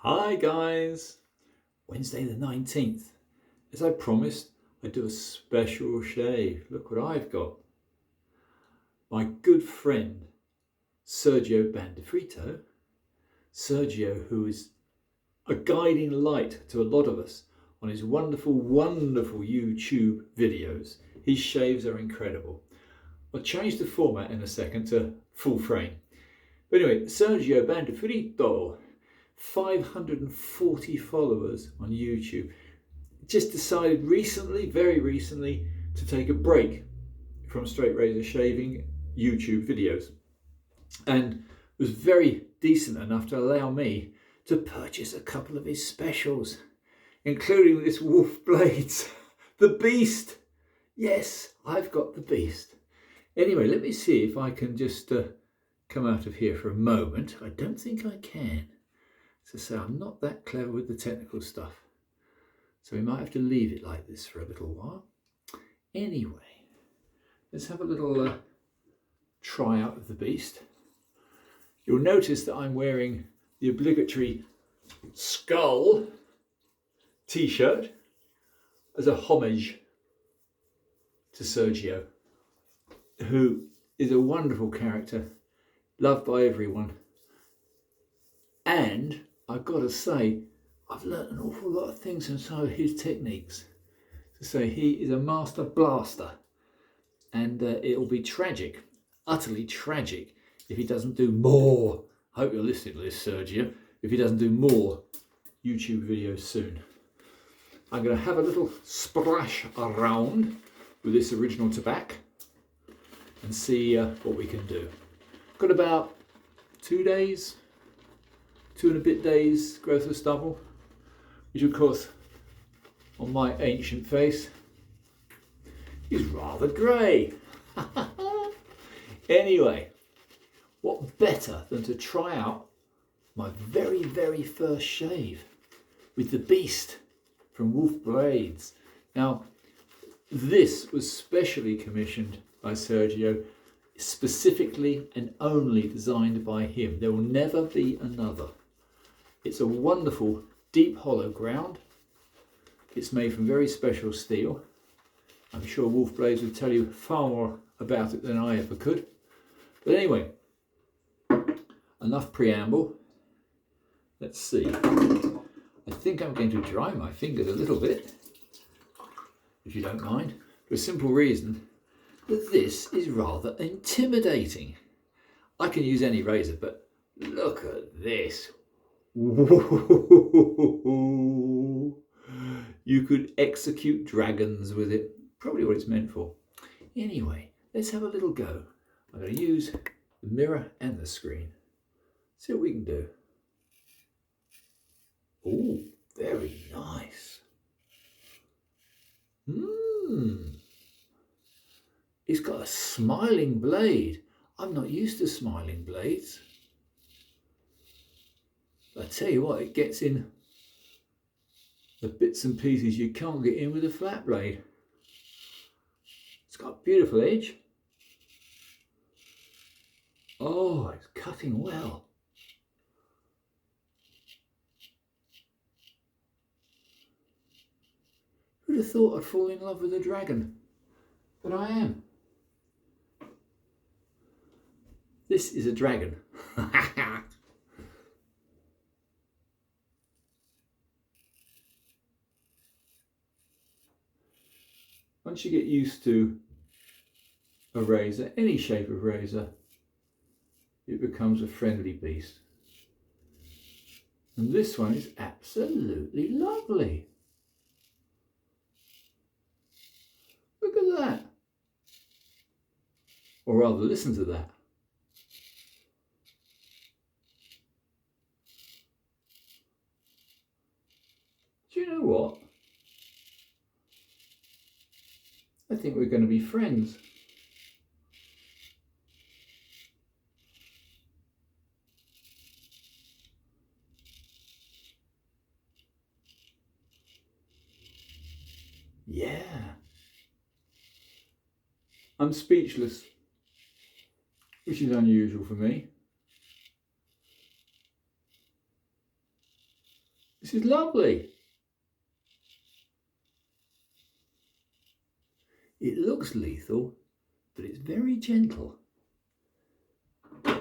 Hi guys! Wednesday the 19th. As I promised, I do a special shave. Look what I've got. My good friend, Sergio Bandifrito. Sergio, who is a guiding light to a lot of us on his wonderful, wonderful YouTube videos. His shaves are incredible. I'll change the format in a second to full frame. But anyway, Sergio Bandifrito, 540 followers on YouTube. Just decided recently, very recently, to take a break from straight razor shaving YouTube videos, and was very decent enough to allow me to purchase a couple of his specials, including this Wolf Blades, the Beast. Yes, I've got the Beast. Anyway, let me see if I can just come out of here for a moment. I don't think I can. So say I'm not that clever with the technical stuff. So we might have to leave it like this for a little while. Anyway, let's have a little try out of the Beast. You'll notice that I'm wearing the obligatory skull t-shirt as a homage to Sergio, who is a wonderful character, loved by everyone. And I've got to say, I've learnt an awful lot of things from some of his techniques. To say he is a master blaster, and it'll be tragic, utterly tragic, if he doesn't do more. I hope you're listening to this, Sergio. If he doesn't do more YouTube videos soon. I'm going to have a little splash around with this original tobacco and see what we can do. Got about 2 days, 2 and a bit days growth of stubble, which of course on my ancient face is rather grey. Anyway, what better than to try out my very, very first shave with the Beast from Wolf Blades. Now, this was specially commissioned by Sergio, specifically and only designed by him. There will never be another. It's a wonderful deep hollow ground. It's made from very special steel. I'm sure Wolf Blades would tell you far more about it than I ever could. But anyway, enough preamble. Let's see. I think I'm going to dry my fingers a little bit, if you don't mind, for a simple reason that this is rather intimidating. I can use any razor, but look at this. You could execute dragons with it. Probably what it's meant for. Anyway, let's have a little go. I'm going to use the mirror and the screen. See what we can do. Oh, very nice. It's got a smiling blade. I'm not used to smiling blades. I tell you what, it gets in the bits and pieces you can't get in with a flat blade. It's got a beautiful edge. Oh, it's cutting well. Who'd have thought I'd fall in love with a dragon? But I am. This is a dragon. Once you get used to a razor, any shape of razor, it becomes a friendly beast. And this one is absolutely lovely. Look at that. Or rather, listen to that. Do you know what? I think we're going to be friends. Yeah. I'm speechless, which is unusual for me. This is lovely. It looks lethal, but it's very gentle. I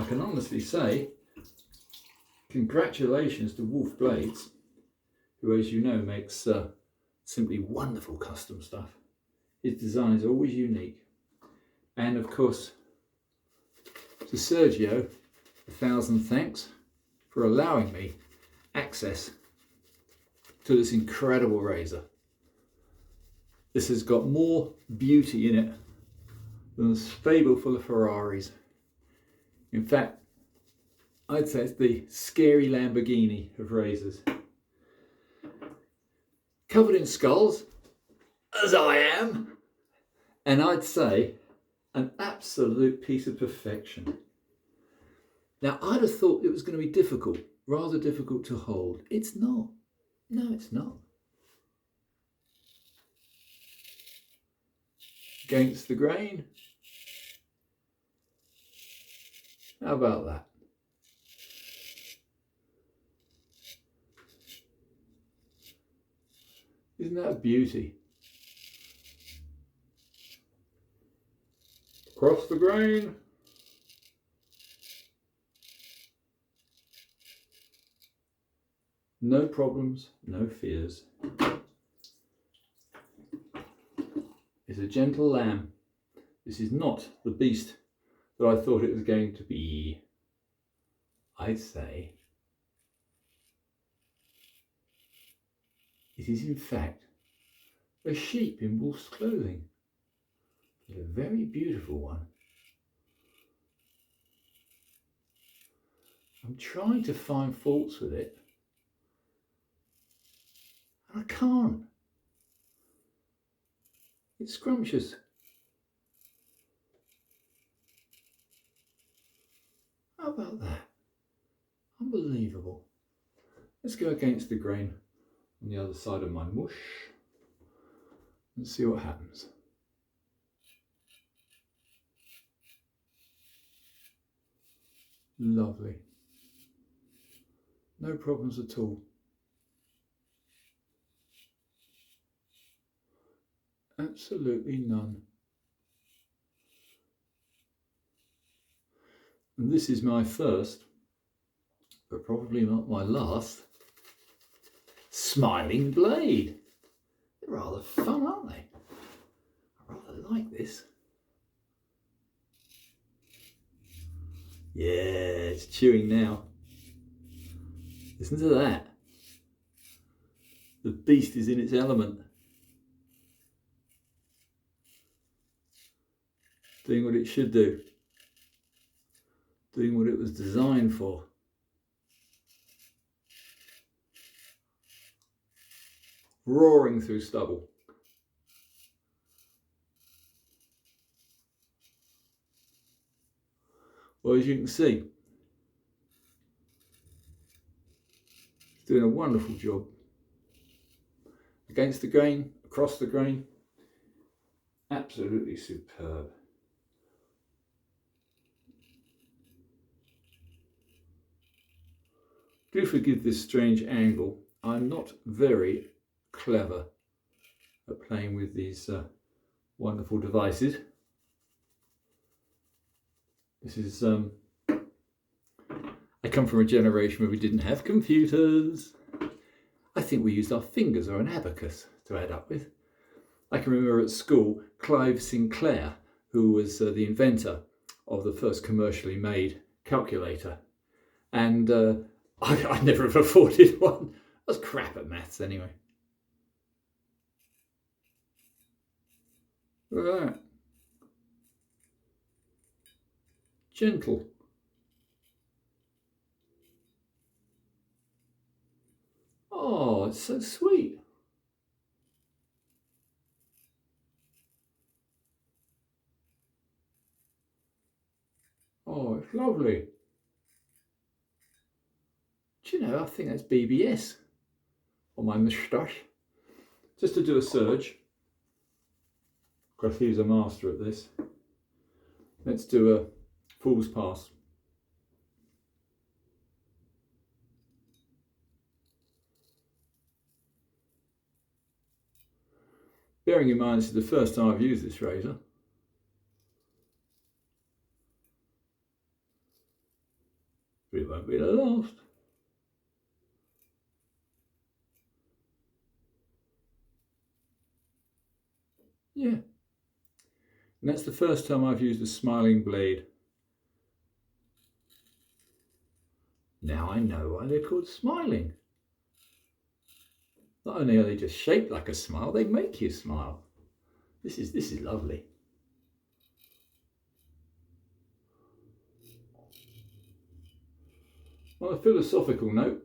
can honestly say, congratulations to Wolf Blades, who, as you know, makes simply wonderful custom stuff. His designs are always unique. And of course, to Sergio, 1,000 thanks for allowing me access to this incredible razor. This has got more beauty in it than a stable full of Ferraris. In fact, I'd say it's the scary Lamborghini of razors. Covered in skulls, as I am, and I'd say an absolute piece of perfection. Now, I'd have thought it was going to be difficult, rather difficult to hold. It's not. No, it's not. Against the grain. How about that? Isn't that a beauty? Across the grain. No problems, no fears. It's a gentle lamb. This is not the beast that I thought it was going to be. I'd say it is in fact a sheep in wolf's clothing, but a very beautiful one. I'm trying to find faults with it, and I can't. It's scrumptious. How about that? Unbelievable. Let's go against the grain on the other side of my mush and see what happens. Lovely. No problems at all. Absolutely none. And this is my first, but probably not my last, smiling blade. They're rather fun, aren't they? I rather like this. Yeah, it's chewing now. Listen to that. The beast is in its element. Doing what it should do. Doing what it was designed for. Roaring through stubble. Well, as you can see, it's doing a wonderful job. Against the grain, across the grain, absolutely superb. Do forgive this strange angle. I'm not very clever at playing with these wonderful devices. This is, I come from a generation where we didn't have computers. I think we used our fingers or an abacus to add up with. I can remember at school, Clive Sinclair, who was the inventor of the first commercially made calculator. And I never have afforded one. I was crap at maths anyway. Look at that. Gentle. Oh, it's so sweet. Oh, it's lovely. Do you know, I think that's BBS on my moustache. Just to do a surge, because he's a master at this. Let's do a fool's pass. bearing in mind this is the first time I've used this razor. But it won't be the last. Yeah. And that's the first time I've used a smiling blade. Now I know why they're called smiling. Not only are they just shaped like a smile, they make you smile. This is lovely. On a philosophical note,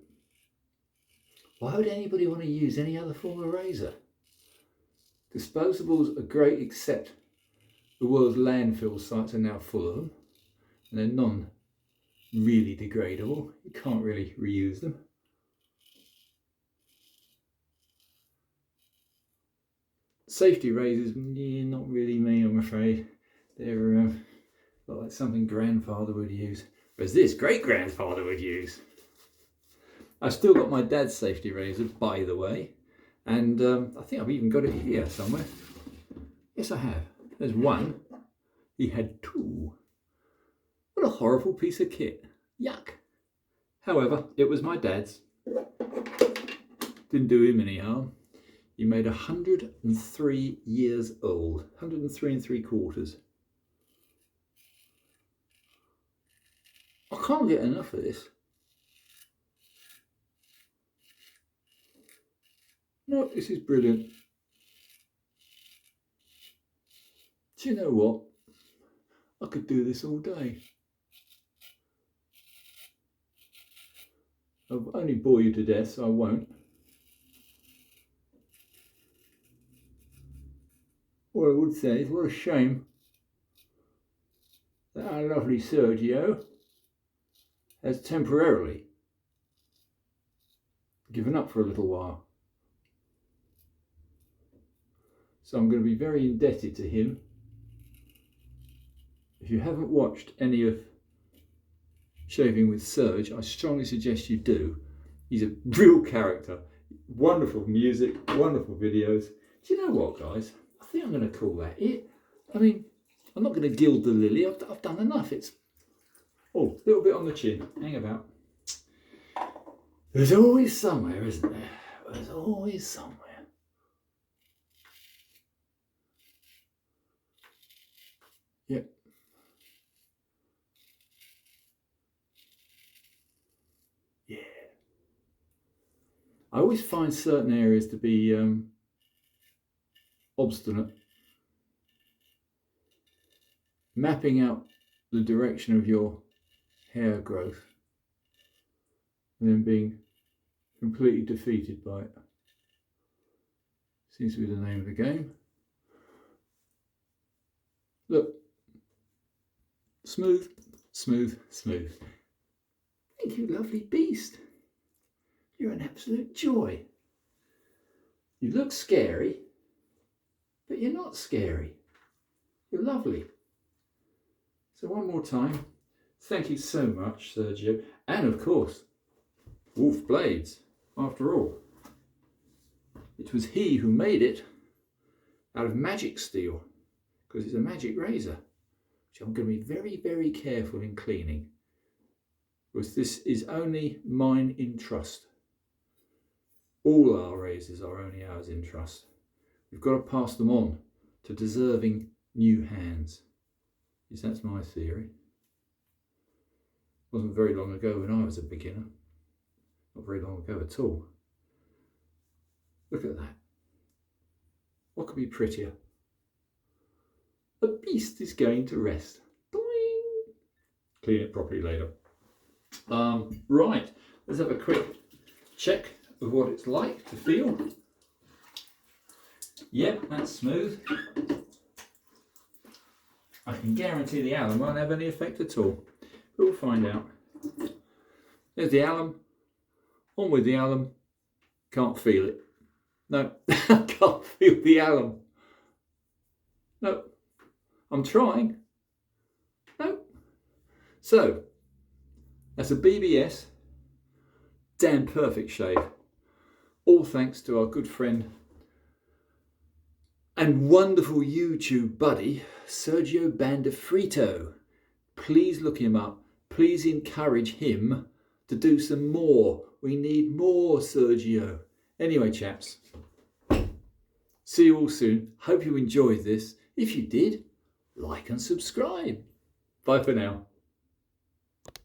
why would anybody want to use any other form of razor? Disposables are great, except the world's landfill sites are now full of them, and they're non-really degradable. You can't really reuse them. Safety razors, yeah, not really me, I'm afraid. They're like something grandfather would use, whereas this great-grandfather would use. I've still got my dad's safety razor, by the way, and I think I've even got it here somewhere. Yes, I have. There's one. He had two. What a horrible piece of kit. Yuck. However, it was my dad's. Didn't do him any harm. He made 103 years old. 103 3/4. I can't get enough of this. No, this is brilliant. Do you know what? I could do this all day. I'll only bore you to death, so I won't. What I would say is, what a shame that our lovely Sergio has temporarily given up for a little while. So I'm going to be very indebted to him. If you haven't watched any of Shaving with Serge, I strongly suggest you do. He's a real character. Wonderful music, wonderful videos. Do you know what, guys? I think I'm going to call that it. I mean, I'm not going to gild the lily. I've done enough. It's a little bit on the chin. Hang about. There's always somewhere, isn't there? There's always somewhere. Yep. Yeah. I always find certain areas to be obstinate. Mapping out the direction of your hair growth and then being completely defeated by it seems to be the name of the game. Look, smooth, smooth, smooth. Thank you, lovely beast. You're an absolute joy. You look scary, but you're not scary. You're lovely. So one more time, thank you so much, Sergio. And of course, Wolf Blades, after all. It was he who made it out of magic steel, because it's a magic razor, which I'm going to be very, very careful in cleaning, because this is only mine in trust. All our razors are only ours in trust. We've got to pass them on to deserving new hands. Yes, that's my theory. It wasn't very long ago when I was a beginner. Not very long ago at all. Look at that. What could be prettier? A beast is going to rest. Boing. Clean it properly later. Right, let's have a quick check of what it's like to feel. Yep, that's smooth. I can guarantee the alum won't have any effect at all. But we'll find out. There's the alum. On with the alum. Can't feel it. No, I can't feel the alum. No, I'm trying. No. So, that's a BBS. Damn perfect shave. All thanks to our good friend and wonderful YouTube buddy, Sergio Bandafrito. Please look him up. Please encourage him to do some more. We need more Sergio. Anyway, chaps, see you all soon. Hope you enjoyed this. If you did, like and subscribe. Bye for now.